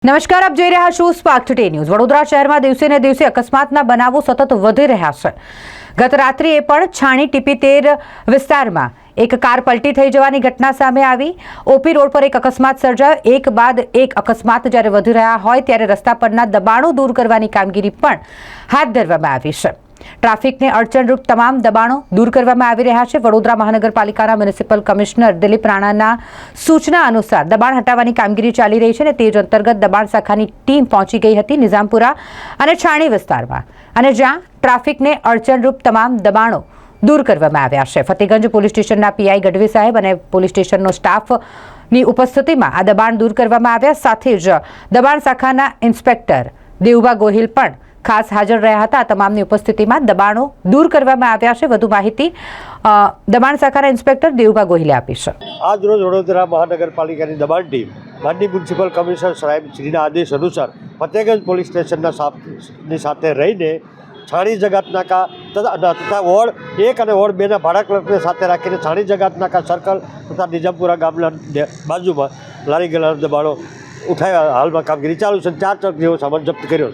નમસ્કાર, આપ જોઈ રહ્યા છો સ્પાર્ક ટુડે ન્યૂઝ। વડોદરા શહેરમાં દિવસે ને દિવસે અકસ્માતના બનાવો સતત વધી રહ્યા છે। ગત રાત્રિએ પણ છાણી ટીપીતેર વિસ્તારમાં એક કાર પલટી થઈ જવાની ઘટના સામે આવી। ઓપી રોડ પર એક અકસ્માત સર્જાયો। એક બાદ એક અકસ્માત જ્યારે વધી રહ્યા હોય ત્યારે રસ્તા પરના દબાણો દૂર કરવાની કામગીરી પણ હાથ ધરવામાં આવી છે। ટ્રાફિકને અડચણરૂપ તમામ દબાણો દૂર કરવામાં આવી રહ્યા છે। વડોદરા મહાનગરપાલિકાના મ્યુનિસિપલ કમિશનર દિલીપ રાણાના સૂચના અનુસાર દબાણ હટાવવાની કામગીરી ચાલી રહી છે અને તે જ અંતર્ગત દબાણ શાખાની ટીમ પહોંચી ગઈ હતી નિઝામપુરા અને છાણી વિસ્તારમાં, અને જ્યાં ટ્રાફિકને અડચણરૂપ તમામ દબાણો દૂર કરવામાં આવ્યા છે। ફતેગંજ પોલીસ સ્ટેશનના પીઆઈ ગઢવી સાહેબ અને પોલીસ સ્ટેશનનો સ્ટાફની ઉપસ્થિતિમાં આ દબાણ દૂર કરવામાં આવ્યા। સાથે જ દબાણ શાખાના ઇન્સ્પેક્ટર દેવુભા ગોહિલ પણ ખાસ હાજર રહ્યા હતા। તમામની ઉપસ્થિતિમાં દબાણો દૂર કરવામાં આવ્યા છે। વધુ માહિતી દબાણ શાખાના ઇન્સ્પેક્ટર દેવુભા ગોહિલે આપી છે। આજ રોજ વડોદરા મહાનગરપાલિકાની દબાણ ટીમ માનનીય મ્યુનિસિપલ કમિશનર સાહેબ શ્રીના આદેશ અનુસાર ફતેગંજ પોલીસ સ્ટેશનના સ્ટાફની સાથે રહીને છાણી જગાત નાકા તથા વોર્ડ 1 અને વોર્ડ 2ના ભાડા ક્લર્કને સાથે રાખીને છાણી જગાત નાકા સર્કલ તથા નિઝામપુરા ગામના બાજુમાં લારી ગલ્લાના દબાણો ઉઠાવ્યા। હાલમાં કામગીરી ચાલુ છે। 4 ટ્રક જેવો સામાન જપ્ત કર્યો।